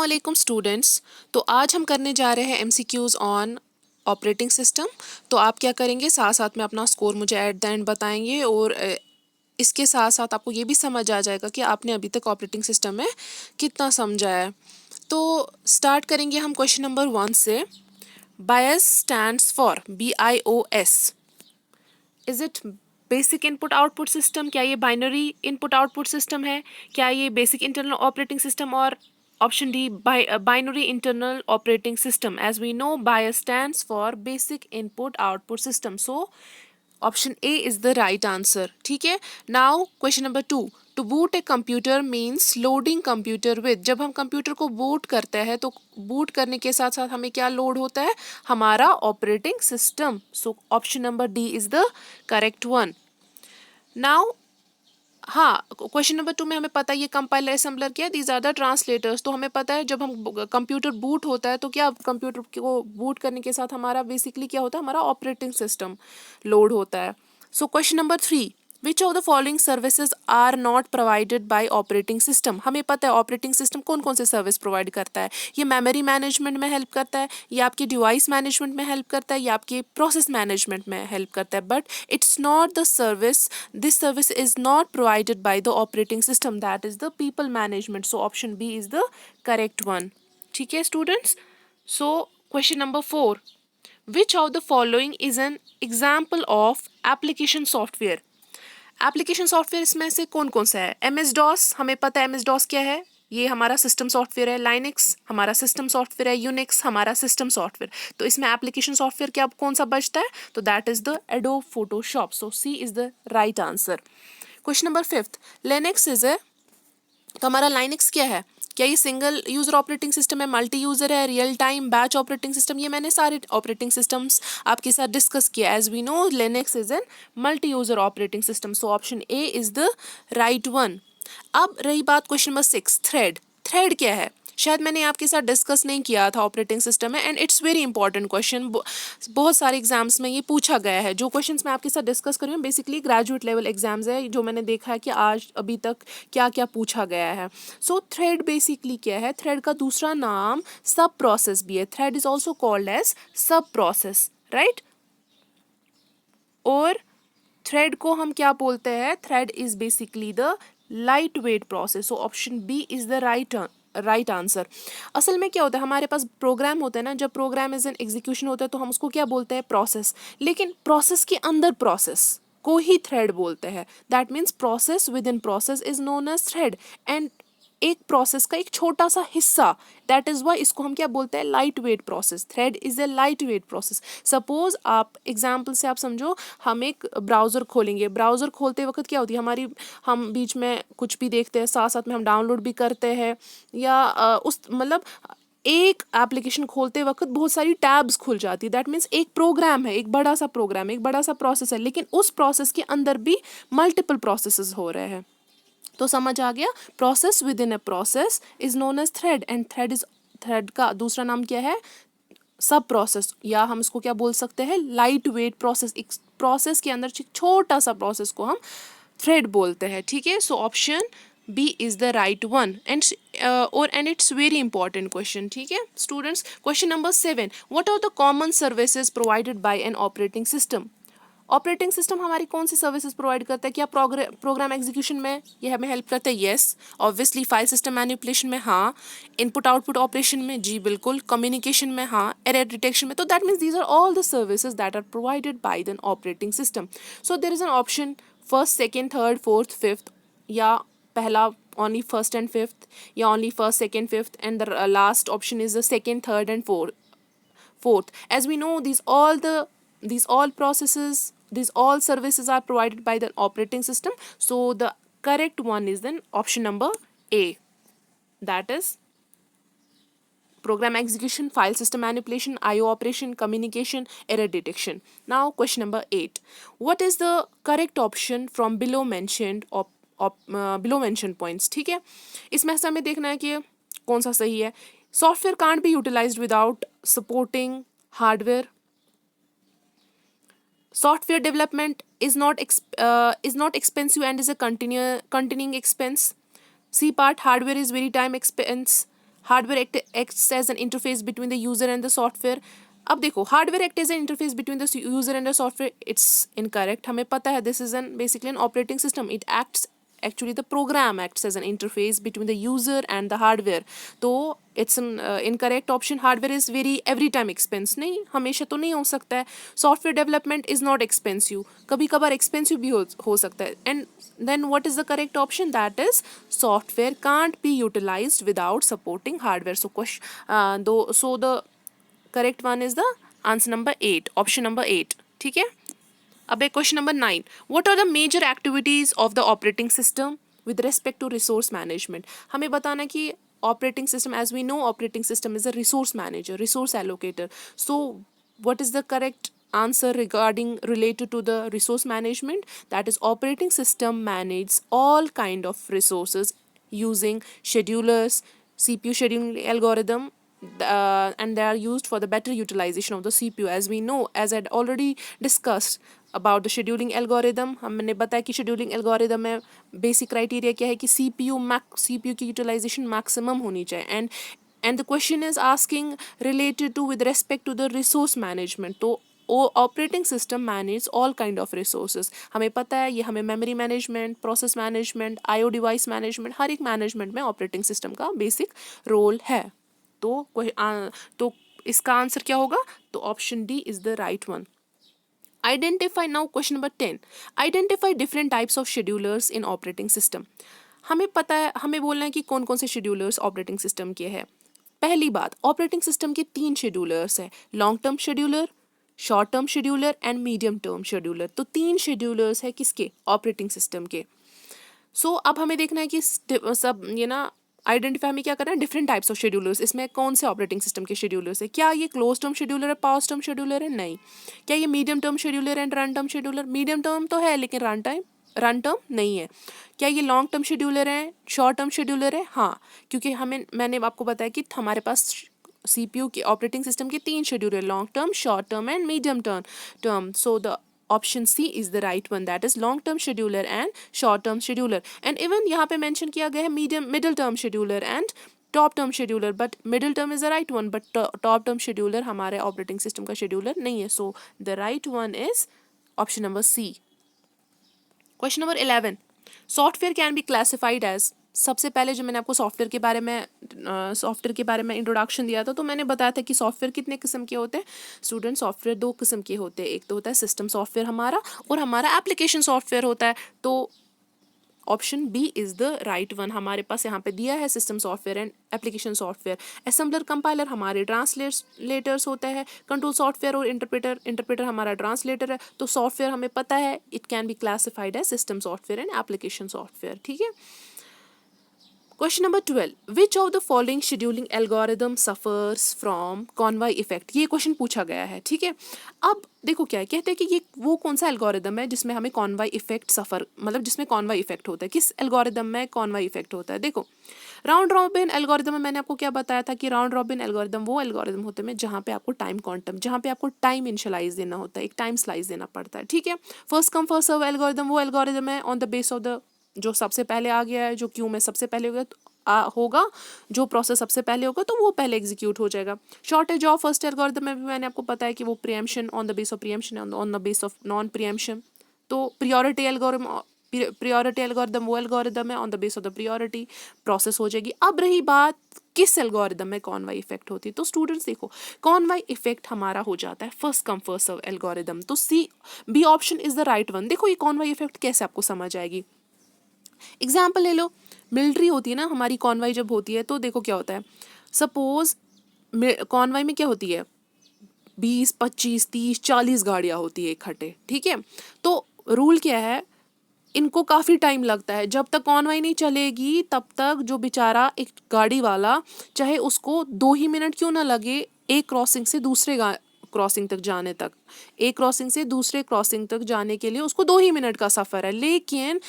अस्सलामुअलैकुम स्टूडेंट्स। तो आज हम करने जा रहे हैं एमसीक्यूज़ ऑन ऑपरेटिंग सिस्टम। तो आप क्या करेंगे, साथ साथ में अपना स्कोर मुझे एट द एंड बताएंगे और इसके साथ साथ आपको ये भी समझ आ जाएगा कि आपने अभी तक ऑपरेटिंग सिस्टम में कितना समझा है। तो स्टार्ट करेंगे हम क्वेश्चन नंबर 1 से। BIOS stands for BIOS। Is it basic input output system? क्या ये बाइनरी इनपुट आउटपुट सिस्टम है? क्या ये बेसिक इंटरनल ऑपरेटिंग सिस्टम? और option D binary internal operating system. As we know BIOS stands for basic input output system, so option A is the right answer. ठीक है। Now question number 2। To boot a computer means loading computer with. जब हम computer को boot करते हैं तो boot करने के साथ साथ हमें क्या लोड होता है? हमारा operating system. So option number D is the correct one. Now हाँ, क्वेश्चन नंबर 2 में हमें पता है ये कंपाइलर असेंबलर क्या है, दीज आर द ट्रांसलेटर्स। तो हमें पता है जब हम कंप्यूटर बूट होता है तो क्या कंप्यूटर को बूट करने के साथ हमारा बेसिकली क्या होता है, हमारा ऑपरेटिंग सिस्टम लोड होता है। So question number 3। Which of the following services are not provided by operating system? हमें पता है ऑपरेटिंग सिस्टम कौन कौन से सर्विस प्रोवाइड करता है। ये मेमोरी मैनेजमेंट में हेल्प करता है, ये आपके डिवाइस मैनेजमेंट में हेल्प करता है, ये आपके प्रोसेस मैनेजमेंट में हेल्प करता है, but it's not the service, this service is not provided by the operating system, that is the people management. So option B is the correct one. ठीक है students? So question number 4. Which of the following is an example of application software? Application software इसमें से कौन कौन सा है? MS DOS, हमें पता है MS DOS क्या है, ये हमारा सिस्टम सॉफ्टवेयर है। लाइनक्स हमारा सिस्टम सॉफ्टवेयर है। यूनिक्स हमारा सिस्टम सॉफ्टवेयर। तो इसमें एप्लीकेशन सॉफ्टवेयर क्या कौन सा बचता है? तो that is the Adobe Photoshop. So C is the right answer. Question number 5। Linux is a, तो हमारा लाइनक्स क्या है? क्या ये सिंगल यूजर ऑपरेटिंग सिस्टम है, मल्टी यूजर है, real time, batch operating system? ये मैंने सारे ऑपरेटिंग सिस्टम्स आपके साथ डिस्कस किया। As we know Linux is an multi user operating system. So option A is the right one. अब रही बात क्वेश्चन नंबर 6। थ्रेड। थ्रेड क्या है? शायद मैंने आपके साथ डिस्कस नहीं किया था ऑपरेटिंग सिस्टम में, and it's very important question. बहुत सारे एग्जाम्स में ये पूछा गया है। जो क्वेश्चंस मैं आपके साथ डिस्कस कर रही हूँ बेसिकली ग्रेजुएट लेवल एग्जाम्स है, जो मैंने देखा है कि आज अभी तक क्या क्या पूछा गया है। सो थ्रेड बेसिकली क्या है? थ्रेड का दूसरा नाम सब प्रोसेस भी है। Thread is also called as sub process, right? और थ्रेड को हम क्या बोलते हैं? Thread is basically the light weight process. So option B is the right answer. असल में क्या होता है, हमारे पास प्रोग्राम होता है ना, जब प्रोग्राम इज इन एग्जीक्यूशन होता है तो हम उसको क्या बोलते हैं? प्रोसेस। लेकिन प्रोसेस के अंदर प्रोसेस को ही थ्रेड बोलते हैं। That means process within process is known as thread, and एक प्रोसेस का एक छोटा सा हिस्सा, दैट इज वाई इसको हम क्या बोलते हैं? Light weight process. Thread is a light weight process. Suppose आप एग्जाम्पल से आप समझो, हम एक ब्राउजर खोलेंगे। ब्राउजर खोलते वक्त क्या होती है हमारी, हम बीच में कुछ भी देखते हैं, साथ साथ में हम डाउनलोड भी करते हैं, या उस मतलब एक एप्लीकेशन खोलते वक्त बहुत सारी टैब्स खुल जाती है। दैट मीन्स एक प्रोग्राम है, एक बड़ा सा प्रोग्राम है, एक बड़ा सा प्रोसेस है, लेकिन उस प्रोसेस के अंदर भी मल्टीपल प्रोसेसेस हो रहे हैं। तो समझ आ गया? Process within a process is known as thread, and thread का दूसरा नाम क्या है? सब प्रोसेस, या हम इसको क्या बोल सकते हैं? Light weight process. एक प्रोसेस के अंदर छोटा सा प्रोसेस को हम थ्रेड बोलते हैं। ठीक है। So option B is the right one, and it's very important question. ठीक है students. Question number 7। What are the common services provided by an operating system? Operating system हमारी कौन सी सर्विसेज प्रोवाइड करता है? क्या प्रोग्राम एग्जीक्यूशन में ये हमें हेल्प करता है? Yes obviously. File system manipulation में? हाँ। इनपुट आउटपुट ऑपरेशन में? जी बिल्कुल। कम्युनिकेशन में? हाँ। एरर डिटेक्शन में? तो that means these are all the services that are provided by the operating system. So there is an option first, second, third, fourth, fifth, या पहला only first and fifth, या only first, second, fifth, and the last option is the second, third, and fourth. As we know, these all services are provided by the operating system. So the correct one is then option number A, that is program execution, file system manipulation, IO operation, communication, error detection. Now question number 8. What is the correct option from below mentioned points? ठीक है, इसमें से हमें देखना है कि कौन सा सही है। Software can't be utilized without supporting hardware. Software development is not expensive and is a continuing expense. C part, hardware is very time expense. Hardware acts as an interface between the user and the software. अब देखो, hardware act as an interface between the user and the software, it's incorrect. हमें पता है this is an basically an operating system, it acts actually the program acts as an interface between the user and the hardware, तो it's an incorrect option। hardware is very every time expense, नहीं हमेशा तो नहीं हो सकता है। software development is not expensive, कभी कभार expensive भी हो सकता है। and then what is the correct option? That is software can't be utilized without supporting hardware, so so the correct one is the answer number 8, option number 8, ठीक है। अब question number 9, what are the major activities of the operating system with respect to resource management. हमें बताना कि operating system, as we know operating system is a resource manager, resource allocator, so what is the correct answer regarding related to the resource management? That is operating system manages all kind of resources using schedulers, CPU scheduling algorithm, and they are used for the better utilization of the CPU, as we know, as I had already discussed about the scheduling algorithm। हमने बताया कि scheduling algorithm में basic criteria क्या है कि CPU की utilization maximum होनी चाहिए, and the question is asking related to with respect to the resource management, तो operating system manage all kind of resources. हमें पता है ये, हमें memory management, process management, IO device management, हर एक मैनेजमेंट में ऑपरेटिंग सिस्टम का बेसिक रोल है। तो इसका आंसर क्या होगा? तो option D is the right one. Identify, now question number 10, identify different types of schedulers in operating system. हमें पता है, हमें बोलना है कि कौन कौन से शेड्यूलर्स ऑपरेटिंग सिस्टम के हैं। पहली बात, ऑपरेटिंग सिस्टम के 3 शेड्यूलर्स हैं, long term scheduler, short term scheduler and medium term scheduler. तो 3 शेड्यूलर्स है किसके? ऑपरेटिंग सिस्टम के। अब हमें देखना है कि सब ये ना आइडेंटिफाई में क्या करना है, डिफरेंट टाइप्स ऑफ शेड्यूलर्स, इसमें कौन से ऑपरेटिंग सिस्टम के शेड्यूलर्स है। क्या ये क्लोज टर्म शेड्यूलर है, पास टर्म शेड्यूलर है? नहीं। क्या ये medium term scheduler and run term scheduler? Medium term तो है लेकिन रन टर्म नहीं है। क्या ये लॉन्ग टर्म शेड्यूलर है, शॉर्ट टर्म शेड्यूलर है? हाँ, क्योंकि मैंने आपको बताया कि हमारे पास CPU के ऑपरेटिंग सिस्टम के 3 scheduler, long term, short term and medium term. So the option C is the right one, that is long term scheduler and short term scheduler. And even यहाँ पे मेंशन किया गया है middle term scheduler and top term scheduler, but middle term is the right one, but top term scheduler हमारे operating system का scheduler नहीं है। So the right one is option number C. Question number 11, software can be classified as. सबसे पहले जो मैंने आपको software के बारे में इंट्रोडक्शन दिया था, तो मैंने बताया था कि सॉफ्टवेयर कितने किस्म के होते हैं स्टूडेंट। सॉफ्टवेयर 2 किस्म के होते हैं, एक तो होता है सिस्टम सॉफ्टवेयर हमारा, और हमारा एप्लीकेशन सॉफ्टवेयर होता है। तो option B is the right one. हमारे पास यहाँ पे दिया है system software and application software. Assembler compiler हमारे ट्रांसलेटर्स होते हैं, कंट्रोल सॉफ्टवेयर और इंटरप्रेटर हमारा ट्रांसलेटर है। तो सॉफ्टवेयर हमें पता है it can be classified as system software and application software, ठीक है। Question number 12, which of the following scheduling algorithm suffers from convoy effect. ये क्वेश्चन पूछा गया है, ठीक है। अब देखो क्या है, कहते हैं कि ये वो कौन सा एल्गोरिदम है जिसमें हमें कॉनवाई इफेक्ट जिसमें कॉनवाई इफेक्ट होता है। किस एल्गोरिदम में कॉनवाई इफेक्ट होता है? देखो, राउंड रॉबिन एल्गोरिदम में मैंने आपको क्या बताया था कि राउंड रॉबिन एल्गोरिदम वो एल्गोरिदम होते हैं जहाँ पे आपको टाइम क्वांटम, जहाँ पे आपको टाइम इनिशियलाइज देना होता है, एक टाइम स्लाइस देना पड़ता है, ठीक है। First come first serve algorithm वो एल्गोरिदम है on the base of the, जो सबसे पहले आ गया है, जो क्यू में सबसे पहले होगा, जो प्रोसेस सबसे पहले होगा तो वो पहले एग्जीक्यूट हो जाएगा। शॉर्टेज ऑफ फर्स्ट एल्गोरिदम में भी मैंने आपको पता है कि वो preemption on the base of preemption, on the base of non preemption. तो प्रियोरिटी एल्गोरिदम वो एल्गोरिदम है on the base of the priority process हो जाएगी। अब रही बात किस एल्गोरिदम में कॉनवाई इफेक्ट होती है, तो स्टूडेंट्स देखो, कॉनवाई इफेक्ट हमारा हो जाता है first come first serve algorithm. तो see B option is the right one. देखो ये कॉनवाई इफेक्ट कैसे आपको समझ आएगी, एग्जाम्पल ले लो, मिलिट्री होती है ना हमारी, कॉनवाई जब होती है तो देखो क्या होता है, सपोज कॉनवाई में क्या होती है, 20, 25, 30, 40 गाड़ियाँ होती है इकट्ठे, ठीक है। तो रूल क्या है, इनको काफ़ी टाइम लगता है, जब तक कॉनवाई नहीं चलेगी तब तक जो बेचारा एक गाड़ी वाला, चाहे उसको 2 ही मिनट क्यों ना लगे एक क्रॉसिंग से दूसरे क्रॉसिंग तक जाने तक, एक क्रॉसिंग से दूसरे क्रॉसिंग तक जाने के लिए उसको 2 ही मिनट का सफ़र है। लेकिन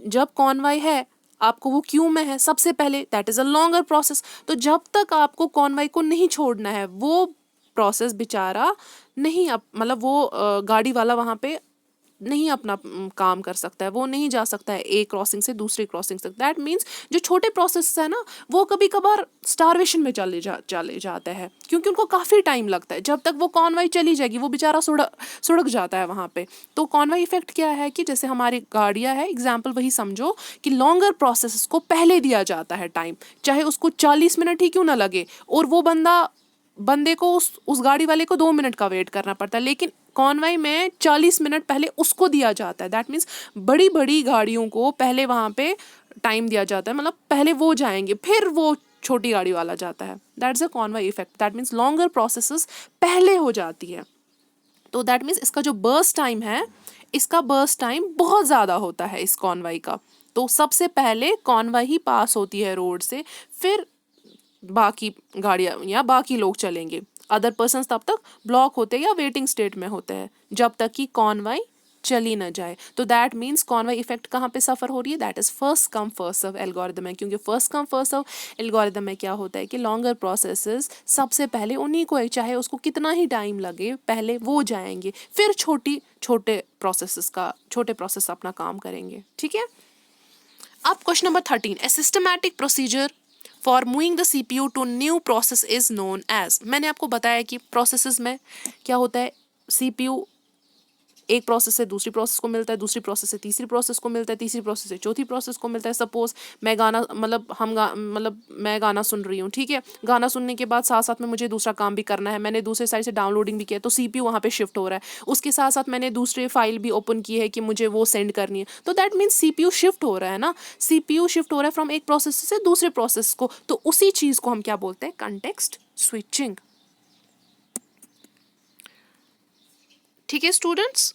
जब कॉनवाई है, आपको वो क्यू में है सबसे पहले, that is a longer process. तो जब तक आपको कॉनवाई को नहीं छोड़ना है, वो प्रोसेस बेचारा नहीं, मतलब वो गाड़ी वाला वहाँ पे नहीं अपना काम कर सकता है, वो नहीं जा सकता है एक क्रॉसिंग से दूसरी क्रॉसिंग तक। दैट मीन्स जो छोटे प्रोसेस है ना, वो कभी कभार स्टारवेशन में चले जाते हैं, क्योंकि उनको काफ़ी टाइम लगता है। जब तक वो कॉन्वाई चली जाएगी वो बेचारा सुड़क जाता है वहाँ पे। तो कॉन्वाई इफेक्ट क्या है कि जैसे हमारी गाड़ियाँ है, एग्जाम्पल वही समझो कि लॉन्गर प्रोसेस को पहले दिया जाता है टाइम, चाहे उसको 40 मिनट ही क्यों ना लगे, और वो बंदे को उस गाड़ी वाले को 2 मिनट का वेट करना पड़ता है, लेकिन कॉन्वाई में 40 मिनट पहले उसको दिया जाता है। दैट मीन्स बड़ी बड़ी गाड़ियों को पहले वहाँ पे टाइम दिया जाता है, मतलब पहले वो जाएंगे फिर वो छोटी गाड़ी वाला जाता है। That's a convoy effect. That means longer processes पहले हो जाती है। तो दैट मीन्स इसका जो बर्स्ट टाइम है, इसका बर्स्ट टाइम बहुत ज़्यादा होता है इस कॉन्वाई का। तो सबसे पहले कॉन्वाई ही पास होती है रोड से, फिर बाकी गाड़ियाँ या बाकी लोग चलेंगे। अदर पर्सन्स तब तक ब्लॉक होते हैं या वेटिंग स्टेट में होते हैं जब तक कि कॉन्वाई चली ना जाए। तो दैट मीन्स कॉन्वाई इफेक्ट कहाँ पे सफ़र हो रही है, that is first come first serve algorithm है। क्योंकि first come first serve algorithm में क्या होता है कि लॉन्गर प्रोसेसेस सबसे पहले उन्हीं को, चाहे उसको कितना ही टाइम लगे, पहले वो जाएंगे, फिर छोटे प्रोसेस अपना काम करेंगे। ठीक है। अब question number 13, a systematic procedure for moving the CPU to new process is known as. मैंने आपको बताया कि प्रोसेसेस में क्या होता है, CPU एक प्रोसेस से दूसरी प्रोसेस को मिलता है, दूसरी प्रोसेस से तीसरी प्रोसेस को मिलता है, तीसरी प्रोसेस से चौथी प्रोसेस को मिलता है। सपोज मैं गाना मैं गाना सुन रही हूँ, ठीक है। गाना सुनने के बाद साथ साथ में मुझे दूसरा काम भी करना है, मैंने दूसरे साइड से डाउनलोडिंग भी किया, तो CPU वहाँ पे शिफ्ट हो रहा है। उसके साथ साथ मैंने दूसरे फाइल भी ओपन की है कि मुझे वो सेंड करनी है। तो दैट मीन्स CPU शिफ्ट हो रहा है ना, CPU शिफ्ट हो रहा है फ्रॉम एक प्रोसेस से दूसरे प्रोसेस को। तो उसी चीज़ को हम क्या बोलते हैं, कंटेक्स्ट स्विचिंग। ठीक है students.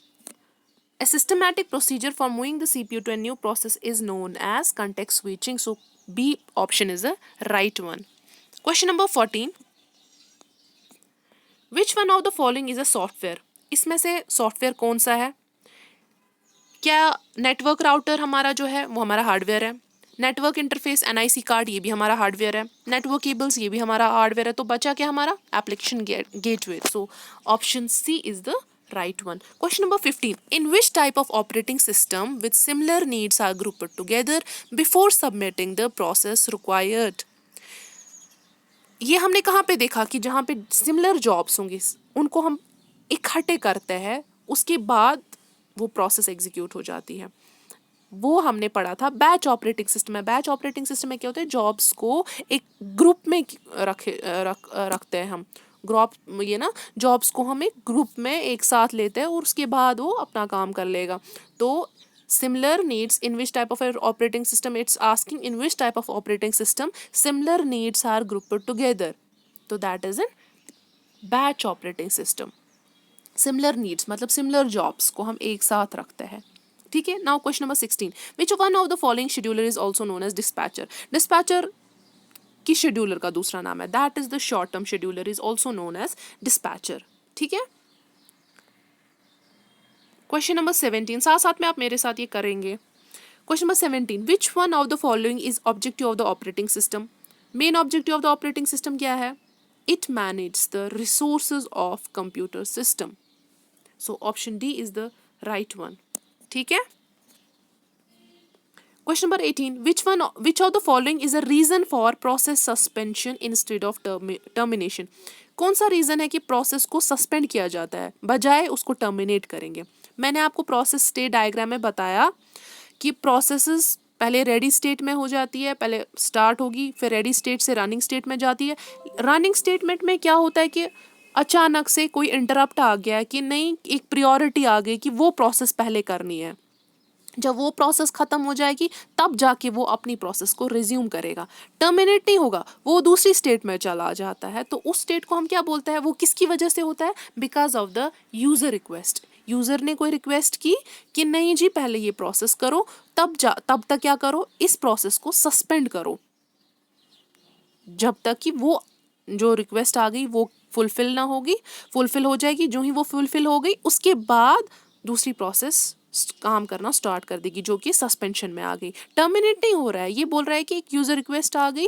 A systematic procedure for moving the CPU to a new process is known as context switching. So B option is the right one. Question number 14. Which one of the following is a software? इसमें से software कौन सा है? क्या network router हमारा जो है वो हमारा हार्डवेयर है, नेटवर्क इंटरफेस NIC कार्ड ये भी हमारा हार्डवेयर है, नेटवर्क केबल्स ये भी हमारा हार्डवेयर है। तो बचा क्या हमारा, application gateway. So option C is the right one. Question number 15. In which type of operating system with similar needs are grouped together before submitting the process required? ये हमने कहाँ पे देखा कि जहाँ पे सिमिलर जॉब्स होंगी उनको हम इकट्ठे करते हैं, उसके बाद वो प्रोसेस एग्जीक्यूट हो जाती है। वो हमने पढ़ा था बैच ऑपरेटिंग सिस्टम है। बैच ऑपरेटिंग सिस्टम में क्या होता है, जॉब्स को एक ग्रुप में रखते हैं हम। ग्रुप ये ना, जॉब्स को हम एक ग्रुप में एक साथ लेते हैं और उसके बाद वो अपना काम कर लेगा। तो similar needs in which type of operating system, it's asking in which type of operating system similar needs are grouped together. तो that is a batch operating system. Similar needs मतलब similar jobs को हम एक साथ रखते हैं। ठीक है। Now question number 16. Which one of the following scheduler is also known as dispatcher? Dispatcher की शेड्यूलर का दूसरा नाम है, that is the short term scheduler is also known as dispatcher. ठीक है। क्वेश्चन नंबर 17, साथ साथ में आप मेरे साथ ये करेंगे। Question number 17, which one of the following is objective of the operating system? Main objective of the operating system क्या है? It manage the resources of computer system. So option D is the right one. ठीक है। Question number 18. Which of the following is a reason for process suspension instead of termination? कौन सा reason है कि process को suspend किया जाता है बजाय उसको टर्मिनेट करेंगे? मैंने आपको प्रोसेस स्टेट डायग्राम में बताया कि प्रोसेसेस पहले रेडी स्टेट में हो जाती है, पहले स्टार्ट होगी, फिर रेडी स्टेट से रनिंग स्टेट में जाती है। रनिंग स्टेटमेंट में क्या होता है कि अचानक से कोई इंटरप्ट आ गया कि नहीं, एक प्रायोरिटी आ गई कि वो प्रोसेस पहले करनी है। जब वो प्रोसेस खत्म हो जाएगी तब जाके वो अपनी प्रोसेस को रिज्यूम करेगा। टर्मिनेट नहीं होगा, वो दूसरी स्टेट में चला जाता है। तो उस स्टेट को हम क्या बोलते हैं, वो किसकी वजह से होता है? Because of the user request. User ने कोई रिक्वेस्ट की कि नहीं जी पहले ये प्रोसेस करो, तब तक क्या करो, इस प्रोसेस को सस्पेंड करो जब तक कि वो जो रिक्वेस्ट आ गई वो फुलफिल ना होगी। फुलफिल हो जाएगी, जो ही वो फुलफिल हो गई उसके बाद दूसरी प्रोसेस काम करना स्टार्ट कर देगी जो कि सस्पेंशन में आ गई। टर्मिनेट नहीं हो रहा है, ये बोल रहा है कि एक यूजर रिक्वेस्ट आ गई,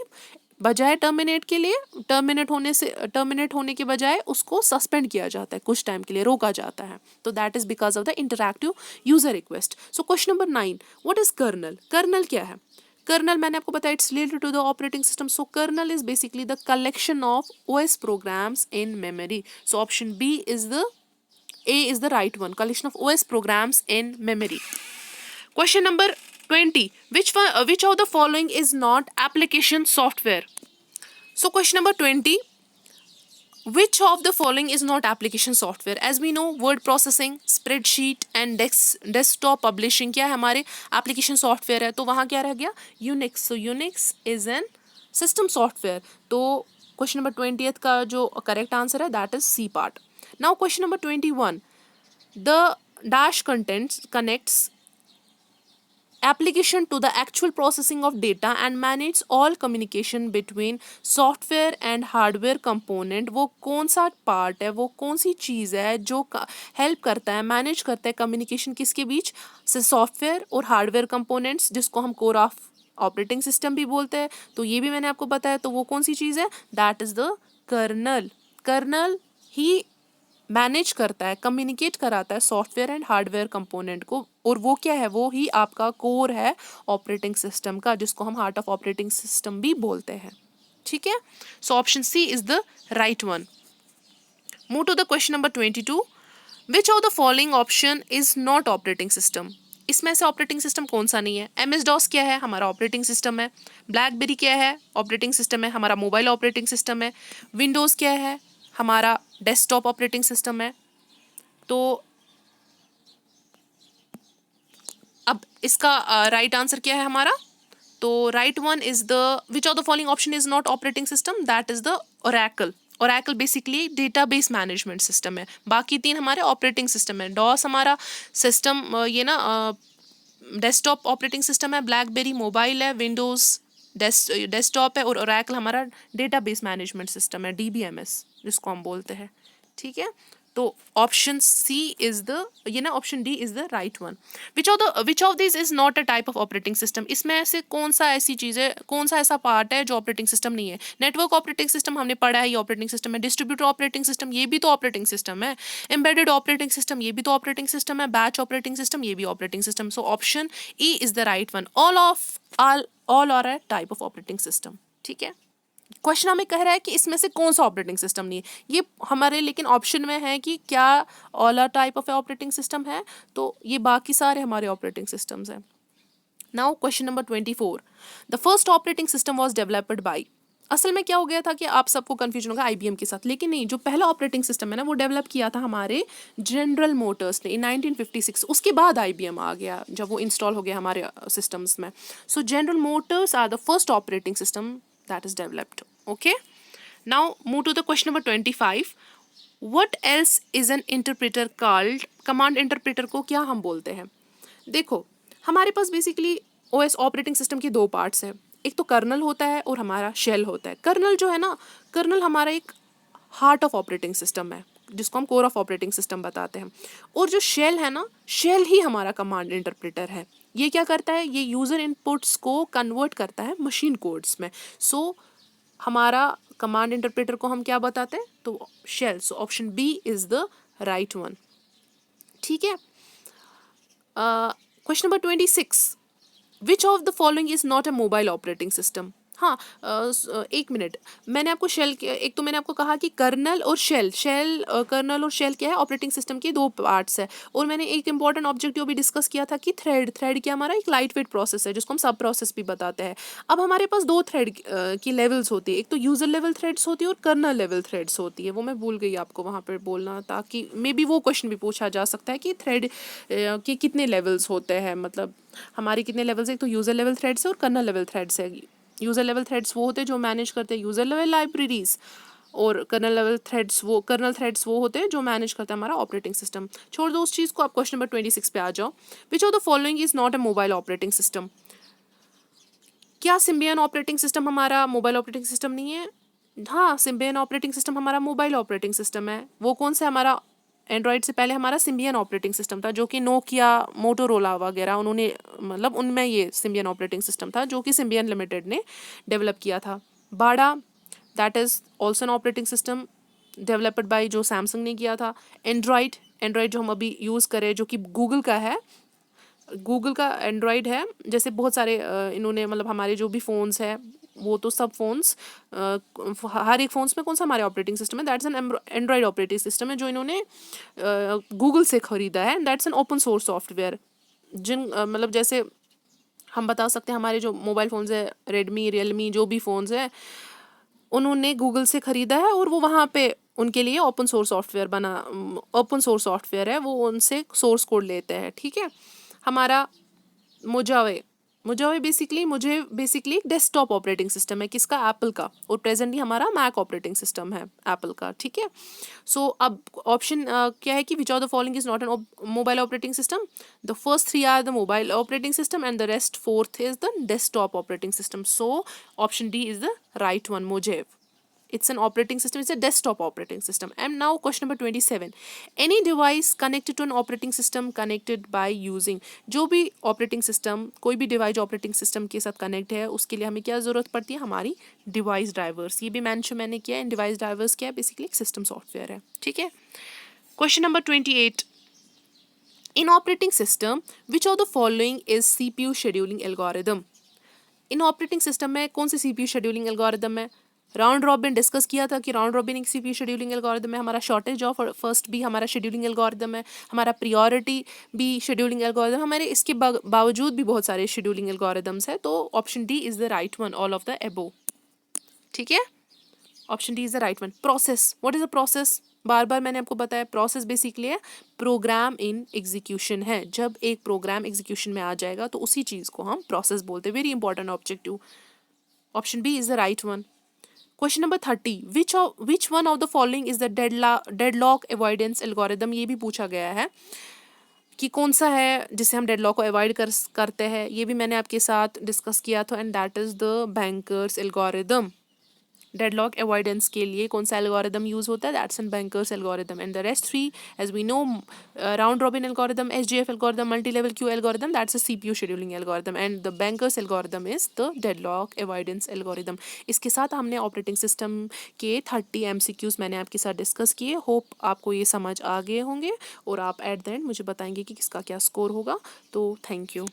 बजाय टर्मिनेट के लिए, टर्मिनेट होने के बजाय उसको सस्पेंड किया जाता है, कुछ टाइम के लिए रोका जाता है। तो that is because of the interactive user request. So question number 9, what is kernel? Kernel क्या है? कर्नल मैंने आपको बताया it's related to the operating system. So kernel is basically the collection of OS programs in memory. So option B is the A is the right one. Collection of OS programs in memory. Question number 20. Which of the following is not application software? So question number 20. Which of the following is not application software? As we know, word processing, spreadsheet and desktop publishing क्या है हमारे application software है। तो वहाँ क्या रह गया? Unix. So Unix is an system software. तो question number 20th का जो correct answer है that is C part. Now question number 21. The dash connects application to the actual processing of data and manage all communication between software and hardware component. वो कौन सा part है, वो कौन सी चीज़ है जो help करता है, manage करता है communication किसके बीच से, सॉफ्टवेयर और हार्डवेयर कंपोनेंट्स, जिसको हम कोर ऑफ ऑपरेटिंग सिस्टम भी बोलते हैं। तो ये भी मैंने आपको बताया। तो वो कौन सी चीज़ है? That is the kernel. Kernel ही मैनेज करता है, कम्युनिकेट कराता है सॉफ्टवेयर एंड हार्डवेयर कंपोनेंट को, और वो क्या है? वो ही आपका कोर है ऑपरेटिंग सिस्टम का, जिसको हम हार्ट ऑफ ऑपरेटिंग सिस्टम भी बोलते हैं। ठीक है, so option C is the right one. Move to the question number 22। Which of the following option is not operating system? इसमें से ऑपरेटिंग सिस्टम कौन सा नहीं है? MS DOS क्या है? हमारा ऑपरेटिंग सिस्टम है। ब्लैकबेरी क्या है? ऑपरेटिंग सिस्टम है, हमारा मोबाइल ऑपरेटिंग सिस्टम है। विंडोज़ क्या है? हमारा डेस्कटॉप ऑपरेटिंग सिस्टम है। तो अब इसका राइट आंसर क्या है हमारा? तो right one is the which of the following option is not operating system? That is the Oracle. Oracle basically database management system है। बाकी तीन हमारे ऑपरेटिंग सिस्टम है। डॉस हमारा सिस्टम ये ना डेस्कटॉप ऑपरेटिंग सिस्टम है। ब्लैकबेरी मोबाइल है। विंडोज़ डेस्कटॉप है। और ओरेकल हमारा डेटाबेस मैनेजमेंट सिस्टम है, DBMS जिसको हम बोलते हैं। ठीक है, तो ऑप्शन सी इज द ये ना option D is the right one. Which of this is not a type of operating system? इसमें से कौन सा ऐसी चीज़ है, कौन सा ऐसा पार्ट है जो ऑपरेटिंग सिस्टम नहीं है? नेटवर्क ऑपरेटिंग सिस्टम हमने पढ़ा है, ये ऑपरेटिंग सिस्टम है। डिस्ट्रीब्यूटर ऑपरेटिंग सिस्टम, ये भी तो ऑपरेटिंग सिस्टम है। एम्बेडेड ऑपरेटिंग सिस्टम, ये भी तो ऑपरेटिंग सिस्टम है। बैच ऑपरेटिंग सिस्टम, ये भी operating system. So option E is the right one. All are a type of operating system. ठीक है, क्वेश्चन हमें कह रहा है कि इसमें से कौन सा ऑपरेटिंग सिस्टम नहीं है। ये हमारे लेकिन ऑप्शन में है कि क्या all are type of operating system है, तो ये बाकी सारे हमारे ऑपरेटिंग सिस्टम्स हैं। Now question number 24। The first operating system was developed by, असल में क्या हो गया था कि आप सबको कंफ्यूजन होगा IBM के साथ, लेकिन नहीं, जो पहला ऑपरेटिंग सिस्टम है ना वो डेवलप किया था हमारे जनरल मोटर्स ने इन 1956। उसके बाद IBM आ गया जब वो इंस्टॉल हो गया हमारे सिस्टम्स में। So General Motors are the first operating system that is developed. Okay, now move to the question number 25. What else is an interpreter called? command interpreter को क्या हम बोलते हैं? देखो, हमारे पास बेसिकली OS ऑपरेटिंग सिस्टम की दो पार्ट्स हैं। एक तो कर्नल होता है और हमारा शेल होता है। कर्नल जो है ना, कर्नल हमारा एक हार्ट ऑफ ऑपरेटिंग सिस्टम है, जिसको हम कोर ऑफ ऑपरेटिंग सिस्टम बताते हैं। और जो शेल है ना, शेल ही हमारा कमांड इंटरप्रेटर है। ये क्या करता है? ये यूज़र इनपुट्स को कन्वर्ट करता है मशीन कोड्स में। सो हमारा कमांड इंटरप्रेटर को हम क्या बताते हैं? तो shell. So option B is the right one. ठीक है, question number 26। Which of the following is not a mobile operating system? हाँ, एक मिनट, मैंने आपको शेल एक तो मैंने आपको कहा कि कर्नल और शेल कर्नल और शेल क्या है? ऑपरेटिंग सिस्टम के दो पार्ट्स है। और मैंने एक इंपॉर्टेंट ऑब्जेक्टिव भी डिस्कस किया था कि थ्रेड क्या हमारा एक लाइट वेट प्रोसेस है, जिसको हम सब प्रोसेस भी बताते हैं। अब हमारे पास दो थ्रेड की लेवल्स होती है, एक तो यूजर लेवल थ्रेड्स होती है और कर्नल लेवल थ्रेड्स होती है। वो मैं भूल गई आपको वहाँ पर बोलना, ताकि मे बी वो क्वेश्चन भी पूछा जा सकता है कि थ्रेड के कितने लेवल्स होते हैं, मतलब हमारे कितने लेवल्स है। एक तो यूजर लेवल थ्रेड्स है और कर्नल लेवल थ्रेड्स है। यूज़र लेवल थ्रेड्स वो होते हैं जो मैनेज करते हैं यूज़र लेवल लाइब्रेरीज, और कर्नल थ्रेड्स वो होते हैं जो मैनेज करते हैं हमारा ऑपरेटिंग सिस्टम। छोड़ दो उस चीज़ को, आप क्वेश्चन नंबर 26 पे आ जाओ। विच of the following is not a mobile operating system? क्या सिम्बियन ऑपरेटिंग सिस्टम हमारा मोबाइल ऑपरेटिंग सिस्टम नहीं है? हाँ, सिम्बियन ऑपरेटिंग सिस्टम हमारा मोबाइल ऑपरेटिंग सिस्टम है। वो कौन सा? हमारा एंड्रॉयड से पहले हमारा सिम्बियन ऑपरेटिंग सिस्टम था, जो कि नोकिया, मोटोरोला वगैरह उन्होंने, मतलब उनमें ये सिम्बियन ऑपरेटिंग सिस्टम था, जो कि सिम्बियन लिमिटेड ने डेवलप किया था। बाड़ा, that is also an operating system developed by, जो सैमसंग ने किया था। एंड्रॉयड, एंड्रॉयड जो हम अभी यूज़ करें जो कि गूगल का है, गूगल का एंड्रॉयड है। जैसे बहुत सारे इन्होंने मतलब हमारे जो भी फ़ोन्स है वो तो सब फ़ोन्स, हर एक फ़ोन्स में कौन सा हमारे ऑपरेटिंग सिस्टम है, that's an Android operating system है जो इन्होंने गूगल से ख़रीदा है, that's an open source software. जिन मतलब जैसे हम बता सकते हैं हमारे जो मोबाइल फ़ोन्स है, रेडमी, रियलमी, जो भी फ़ोन्स है उन्होंने गूगल से ख़रीदा है और वो वहाँ पे उनके लिए ओपन सोर्स सॉफ्टवेयर बना, ओपन सोर्स सॉफ्टवेयर है, वो उनसे सोर्स कोड लेते हैं, ठीक है। हमारा मोजावे, मोजावे बेसिकली एक डेस्कटॉप ऑपरेटिंग सिस्टम है, किसका, एप्पल का, और प्रेजेंटली हमारा मैक ऑपरेटिंग सिस्टम है एप्पल का, ठीक है। सो अब ऑप्शन क्या है कि which of the following is not an mobile operating system, the first three are the mobile operating system and the rest fourth is the desktop operating system. So option D is the right one, Mojave. It's an operating system, it's a desktop operating system. And now question number 27. Any device connected to an operating system connected by using, जो भी operating system, कोई भी device operating system के साथ connect है उसके लिए हमें क्या ज़रूरत पड़ती है, हमारी device drivers। ये भी mention मैंने किया है, device drivers क्या है, basically एक system software है, ठीक है। Question number 28. In operating system, which of the following is CPU scheduling algorithm? In operating system में कौन सी सीपीयू शेड्यूलिंग एल्गोरिदम है? राउंड रॉबिन डिस्कस किया था कि राउंड रॉबिन एक सीपीयू शेड्यूलिंग एल्गोरिदम है, हमारा शॉर्टेज ऑफ फर्स्ट भी हमारा शेड्यूलिंग एल्गोरिदम है, हमारा प्रियोरिटी भी शेड्यूलिंग एल्गोरिदम, हमारे इसके बावजूद भी बहुत सारे शेड्यूलिंग एल्गोरिदम्स है। तो option D is the right one, all of the above, ठीक है। Option D is the right one. Process, what is a process? बार बार मैंने आपको बताया, प्रोसेस बेसिकली है प्रोग्राम इन एग्जीक्यूशन है। जब एक प्रोग्राम एग्जीक्यूशन में आ जाएगा तो उसी चीज़ को हम प्रोसेस बोलते हैं। Very important objective, option B is the right one. Question number 30, which one of the following is the deadlock avoidance algorithm? ये भी पूछा गया है कि कौन सा है जिससे हम डेडलॉक को अवॉइड करते हैं। ये भी मैंने आपके साथ डिस्कस किया था, and that is the banker's algorithm. Deadlock avoidance के लिए कौन सा एल्गोरिदम यूज होता है, that's an banker's algorithm. And the rest three as we know, round robin algorithm, SGF algorithm, multi level queue algorithm, that's a CPU scheduling algorithm, and the banker's algorithm is the deadlock avoidance algorithm. इसके साथ हमने operating system के 30 MCQs मैंने आपके साथ discuss किए। Hope आपको ये समझ आ गए होंगे और आप एट द एंड मुझे बताएंगे कि किसका क्या स्कोर होगा। तो थैंक यू।